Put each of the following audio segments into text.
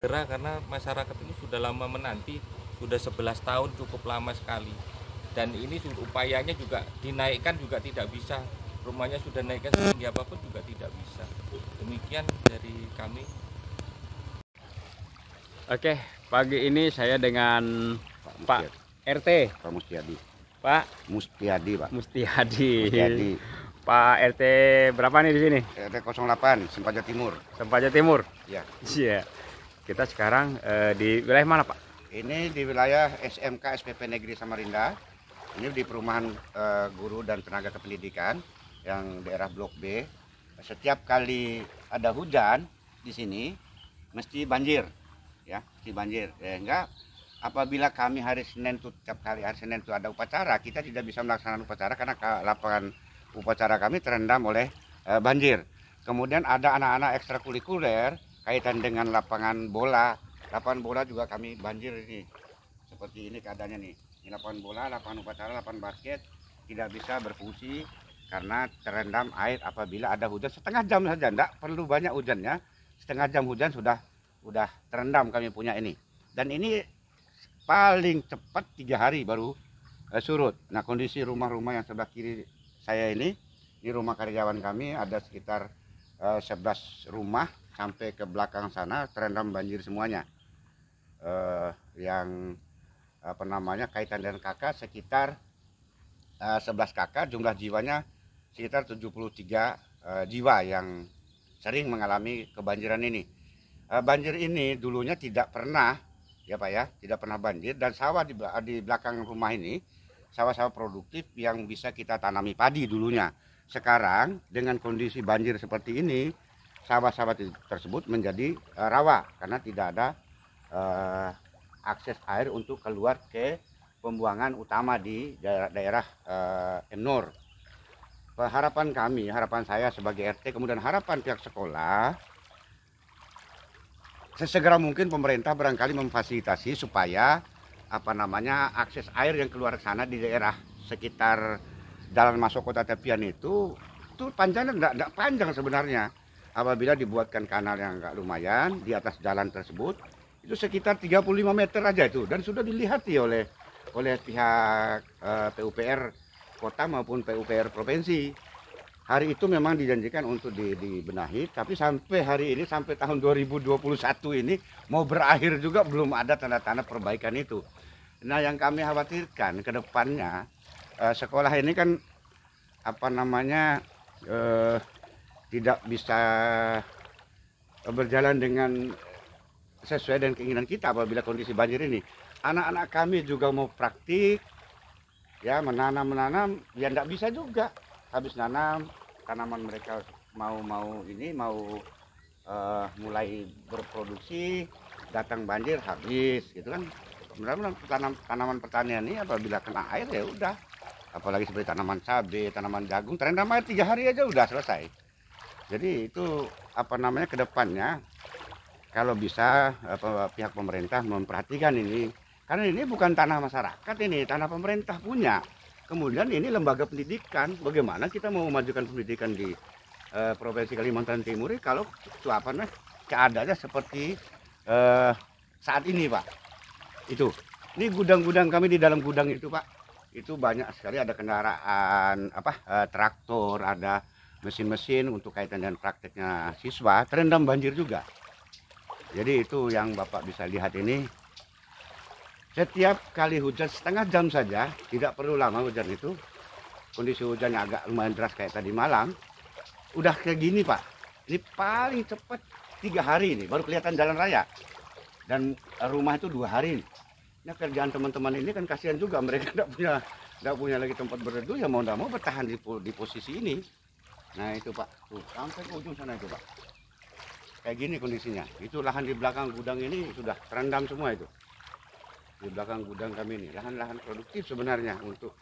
segera karena masyarakat ini sudah lama menanti, sudah 11 tahun, cukup lama sekali. Dan ini upayanya juga dinaikkan juga tidak bisa. Rumahnya sudah naikkan setinggi apapun juga tidak bisa. Demikian dari kami. Oke, pagi ini saya dengan Pak RT. Pak Mustiadi. Pak Mustiadi, Pak. Mustiadi. Mustiadi. Pak RT berapa nih di sini? RT 08, Sempaja Timur. Sempaja Timur. Ya. Iya. Kita sekarang di wilayah mana, Pak? Ini di wilayah SMK SPP Negeri Samarinda. Ini di perumahan guru dan tenaga kependidikan yang daerah Blok B. Setiap kali ada hujan di sini mesti banjir, ya, mesti banjir. Sehingga apabila kami hari Senin tuh, tiap kali hari Senin itu ada upacara, kita tidak bisa melaksanakan upacara karena lapangan upacara kami terendam oleh banjir. Kemudian ada anak-anak ekstrakurikuler kaitan dengan lapangan bola. Lapangan bola juga kami banjir ini. Seperti ini keadaannya nih. Ini lapangan bola, lapangan upacara, lapangan basket tidak bisa berfungsi karena terendam air apabila ada hujan setengah jam saja. Tidak perlu banyak hujannya. Setengah jam hujan sudah terendam kami punya ini. Dan ini paling cepat 3 hari baru surut. Nah, kondisi rumah-rumah yang sebelah kiri saya ini rumah karyawan kami ada sekitar 11 rumah sampai ke belakang sana terendam banjir semuanya. Yang apa namanya kaitan dengan kakak sekitar 11 kakak, jumlah jiwanya sekitar 73 jiwa yang sering mengalami kebanjiran ini. Banjir ini dulunya tidak pernah, ya Pak ya, tidak pernah banjir, dan sawah di belakang rumah ini sawah-sawah produktif yang bisa kita tanami padi dulunya. Sekarang dengan kondisi banjir seperti ini, sawah-sawah tersebut menjadi rawa karena tidak ada akses air untuk keluar ke pembuangan utama di daerah Emnor. Harapan kami, harapan saya sebagai RT, kemudian harapan pihak sekolah, sesegera mungkin pemerintah barangkali memfasilitasi supaya apa namanya akses air yang keluar ke sana di daerah sekitar jalan masuk kota tepian itu panjangnya enggak panjang sebenarnya. Apabila dibuatkan kanal yang agak lumayan di atas jalan tersebut, itu sekitar 35 meter aja itu, dan sudah dilihati oleh pihak PUPR kota maupun PUPR provinsi. Hari itu memang dijanjikan untuk dibenahi, tapi sampai hari ini, sampai tahun 2021 ini mau berakhir juga belum ada tanda-tanda perbaikan itu. Nah, yang kami khawatirkan ke depannya sekolah ini kan apa namanya tidak bisa berjalan dengan sesuai dengan keinginan kita apabila kondisi banjir ini. Anak-anak kami juga mau praktik, ya, menanam ya tidak bisa juga. Habis nanam tanaman mereka mau mulai berproduksi, datang banjir habis gitu kan. Benar-benar tanaman pertanian ini apabila kena air ya udah, apalagi seperti tanaman cabai, tanaman jagung, terendam air 3 hari aja udah selesai. Jadi itu apa namanya kedepannya kalau bisa pihak pemerintah memperhatikan ini, karena ini bukan tanah masyarakat, ini tanah pemerintah punya. Kemudian ini lembaga pendidikan, bagaimana kita mau memajukan pendidikan di Provinsi Kalimantan Timur ini kalau keadaannya seperti saat ini, Pak. Itu, ini gudang-gudang kami, di dalam gudang itu, Pak, itu banyak sekali ada kendaraan traktor, ada mesin-mesin untuk kaitan dengan prakteknya siswa, terendam banjir juga. Jadi itu yang Bapak bisa lihat ini. Setiap kali hujan setengah jam saja, tidak perlu lama hujan itu. Kondisi hujannya agak lumayan deras kayak tadi malam. Udah kayak gini, Pak. Ini paling cepat 3 hari ini baru kelihatan jalan raya. Dan rumah itu 2 hari. Nah, kerjaan teman-teman ini kan kasihan juga, mereka tidak punya lagi tempat berteduh, ya mau tidak mau bertahan di posisi ini. Nah itu, Pak, tuh sampai ke ujung sana itu, Pak. Kayak gini kondisinya. Itu lahan di belakang gudang ini sudah terendam semua itu. Di belakang gudang kami ini lahan-lahan produktif sebenarnya untuk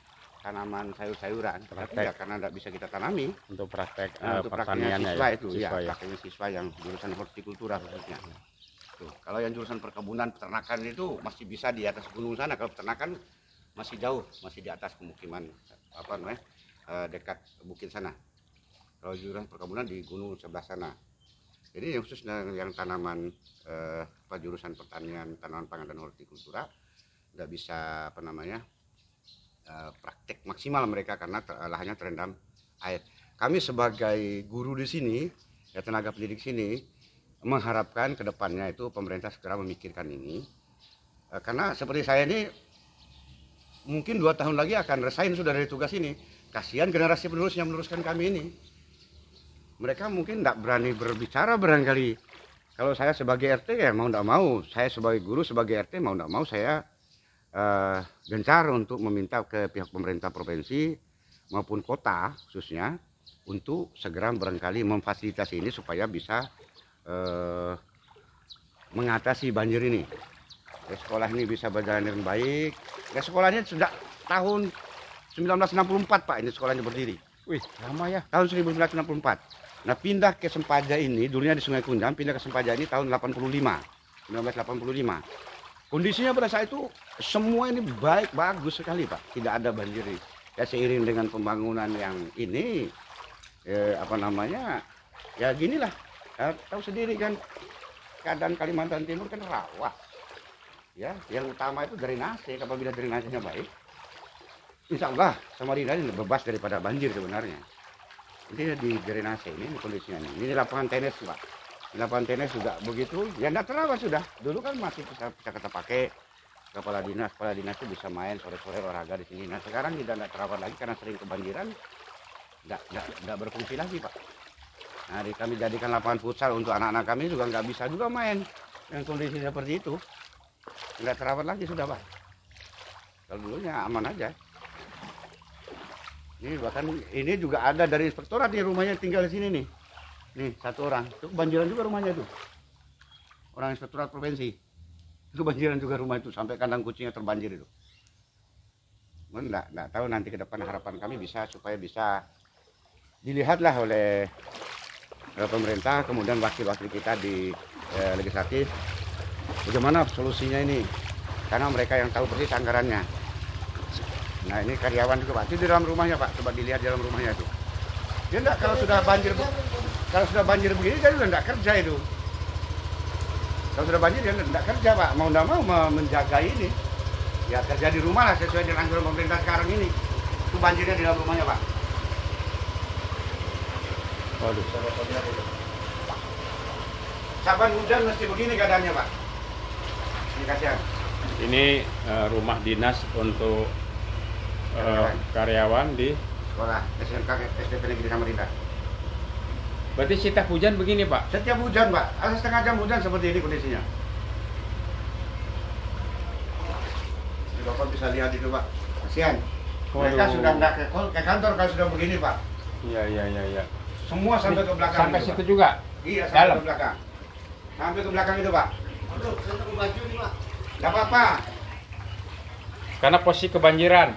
tanaman sayur-sayuran, tapi ya karena tidak bisa kita tanami. Untuk praktek Untuk prakteknya pertaniannya siswa ya, itu, siswa ya, prakteknya siswa yang jurusan hortikultura khususnya. Tuh, kalau yang jurusan perkebunan peternakan itu masih bisa di atas gunung sana. Kalau peternakan masih jauh, masih di atas pemukiman dekat bukit sana. Kalau jurusan perkebunan di gunung sebelah sana. Ini khusus yang tanaman jurusan pertanian, tanaman pangan dan hortikultura nggak bisa praktek maksimal mereka karena lahannya terendam air. Kami sebagai guru di sini, ya tenaga pendidik sini, mengharapkan ke depannya itu pemerintah segera memikirkan ini. Karena seperti saya ini mungkin 2 tahun lagi akan resign sudah dari tugas ini. Kasihan generasi penerus yang meneruskan kami ini. Mereka mungkin tidak berani berbicara barangkali. Kalau saya sebagai RT ya mau tidak mau, saya sebagai guru sebagai RT mau tidak mau saya gencar untuk meminta ke pihak pemerintah provinsi maupun kota khususnya untuk segera barangkali memfasilitasi ini supaya bisa mengatasi banjir ini. Ya, sekolah ini bisa berjalan dengan baik. Ya sekolahnya sejak tahun 1964 Pak, ini sekolahnya berdiri. Wih, lama ya. Tahun 1964. Nah pindah ke Sempaja ini, dulunya di Sungai Kundang, pindah ke Sempaja ini tahun 1985. Kondisinya pada saat itu semua ini baik, bagus sekali Pak. Tidak ada banjir. Ya seiring dengan pembangunan yang ini, ya ginilah. Tahu sendiri kan keadaan Kalimantan Timur kan rawa. Ya, yang utama itu drainase. Apabila drainasenya baik, insya Allah Samarinda ini bebas daripada banjir sebenarnya. Ini di drainase ini kondisinya. Ini lapangan tenis Pak. Di lapangan tenis juga begitu. Ya tidak terawat sudah. Dulu kan masih bisa kita pakai. Kepala dinas itu bisa main sore-sore olahraga di sini. Nah sekarang tidak terawat lagi karena sering kebanjiran. Tidak berfungsi lagi Pak. Nah kami jadikan lapangan futsal untuk anak-anak kami juga nggak bisa juga main dengan kondisi seperti itu. Nggak terawat lagi sudah Pak. Kalau dulunya aman aja. Ini bahkan ini juga ada dari inspektorat nih rumahnya tinggal di sini nih. Nih satu orang. Itu kebanjiran juga rumahnya itu. Orang inspektorat provinsi. Itu kebanjiran juga rumah itu sampai kandang kucingnya terbanjir itu. Nggak tahu nanti ke depan harapan kami bisa supaya bisa dilihatlah oleh pemerintah kemudian wakil-wakil kita di legislatif bagaimana solusinya ini karena mereka yang tahu persis anggarannya. Nah ini karyawan juga Pak, itu di dalam rumahnya Pak, coba dilihat di dalam rumahnya itu. Dia enggak kalau sudah banjir begini dia sudah enggak kerja itu. Kalau sudah banjir dia enggak kerja Pak, mau enggak mau menjaga ini. Ya kerja di rumah lah sesuai dengan anjuran pemerintah sekarang ini. Itu banjirnya di dalam rumahnya Pak. Waduh. Saban hujan mesti begini keadaannya Pak. Ini kasihan. Ini rumah dinas untuk karyawan di Sekolah SMK SDP Negeri Samarinda. Berarti setiap hujan begini Pak? Setiap hujan Pak, ada setengah jam hujan seperti ini kondisinya. Ini Bapak bisa lihat itu Pak, kasihan. Mereka sudah nggak ke kantor kalau sudah begini Pak. Iya. Semua sampai ke belakang. Sampai itu, situ Pak. juga? Iya sampai Dalam? ke belakang. Sampai ke belakang itu Pak. Aduh, saya takut baju nih Pak. Nggak apa-apa. Karena posisi kebanjiran.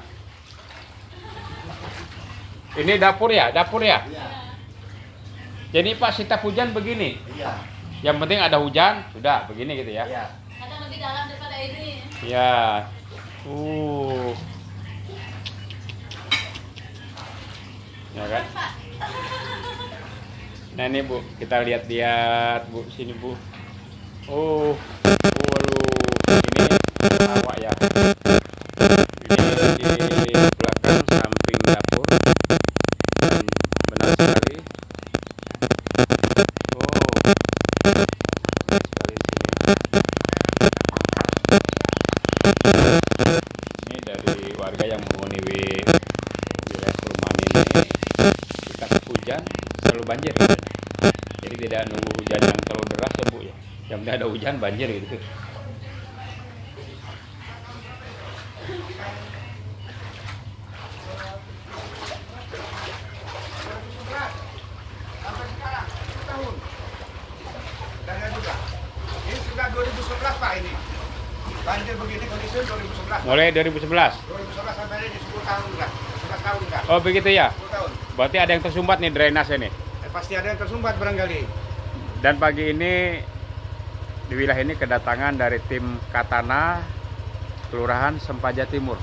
Ini dapur ya? Iya. Jadi Pak setiap hujan begini? Iya. Yang penting ada hujan, sudah begini gitu ya? Iya. Kadang lebih dalam daripada ini. Ya. Ya kan? Nah ini Bu, kita lihat Bu, sini Bu. Ini awak ya. Ini di belakang samping dapur. Dan benar sekali. Ini dari warga yang menghuni wilayah perumahan ini. Kita hujan selalu banjir gitu. Jadi tidak nunggu hujan yang terlalu deras ya Bu ya. Yang penting ada hujan banjir gitu. Sampai sekarang 10 tahun. Dan juga. Ini sudah 2011 Pak ini. Banjir begini kondisi 2011. Mulai 2011. 2011 sampai ini 10 tahun enggak. 11 tahun enggak. Oh begitu ya. 10 tahun. Berarti ada yang tersumbat nih drainase nih. Pasti ada yang tersumbat barangkali. Dan pagi ini di wilayah ini kedatangan dari tim Katana Kelurahan Sempaja Timur,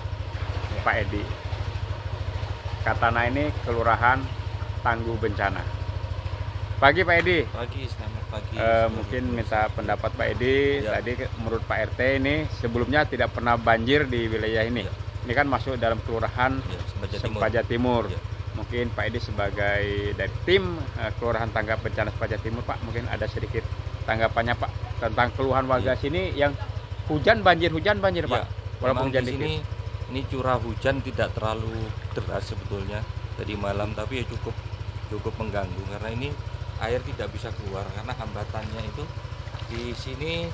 Pak Edi. Katana ini Kelurahan Tangguh Bencana. Pagi Pak Edi. Pagi, selamat pagi. Mungkin minta pendapat Pak Edi. Ya. Tadi menurut Pak RT ini sebelumnya tidak pernah banjir di wilayah ini. Ya. Ini kan masuk dalam kelurahan Ya, Sempaja Timur. Ya. Mungkin Pak Edi sebagai dari tim Kelurahan Tanggap Bencana Sempaja Timur, Pak, mungkin ada sedikit tanggapannya Pak tentang keluhan warga sini yang hujan banjir Pak. Ya, Walaupun memang hujan di dikit. sini ini curah hujan tidak terlalu deras sebetulnya tadi malam, tapi ya cukup mengganggu karena ini air tidak bisa keluar karena hambatannya itu di sini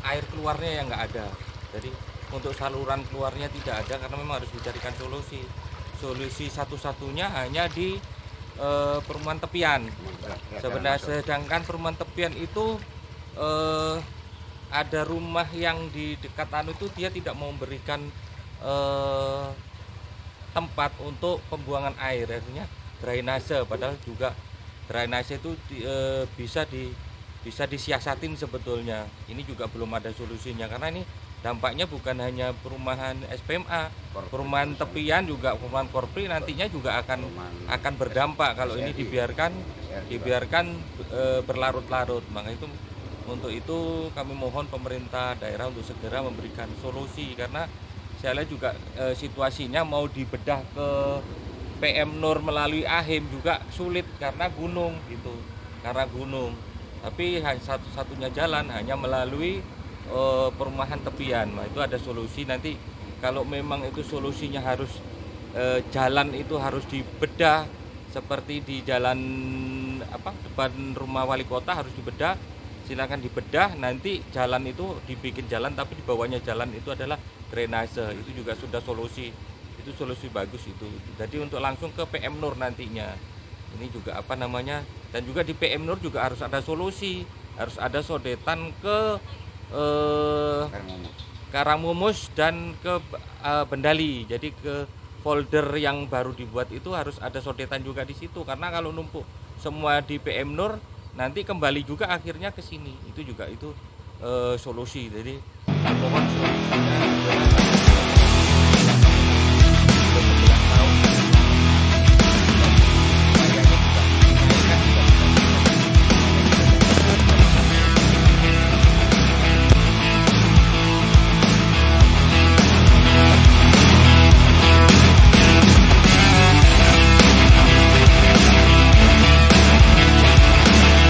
air keluarnya yang nggak ada. Jadi untuk saluran keluarnya tidak ada karena memang harus dicarikan solusi. Solusi satu-satunya hanya di perumahan tepian. Sebenarnya sedangkan perumahan tepian itu ada rumah yang di dekat itu dia tidak mau memberikan tempat untuk pembuangan air, artinya drainase, padahal juga drainase itu bisa disiasatin sebetulnya. Ini juga belum ada solusinya karena ini dampaknya bukan hanya perumahan SPMA, perumahan tepian juga, perumahan korpri nantinya juga akan berdampak kalau ini dibiarkan berlarut-larut. Maka untuk itu kami mohon pemerintah daerah untuk segera memberikan solusi karena saya lihat juga situasinya mau dibedah ke PM Nur melalui AHIM juga sulit karena gunung gitu, karena gunung. Tapi satu-satunya jalan hanya melalui perumahan tepian. Nah, itu ada solusi nanti kalau memang itu solusinya harus jalan itu harus dibedah seperti di jalan depan rumah wali kota harus dibedah. Silakan dibedah, nanti jalan itu dibikin jalan tapi di bawahnya jalan itu adalah drainase. Itu juga sudah solusi. Itu solusi bagus itu. Jadi untuk langsung ke PM Nur nantinya. Ini juga dan juga di PM Nur juga harus ada solusi. Harus ada sodetan ke Karangmumus dan ke Bendali. Jadi ke folder yang baru dibuat itu harus ada sodetan juga di situ karena kalau numpuk semua di PM Nur nanti kembali juga akhirnya ke sini. Itu juga solusi. Jadi mohon solusinya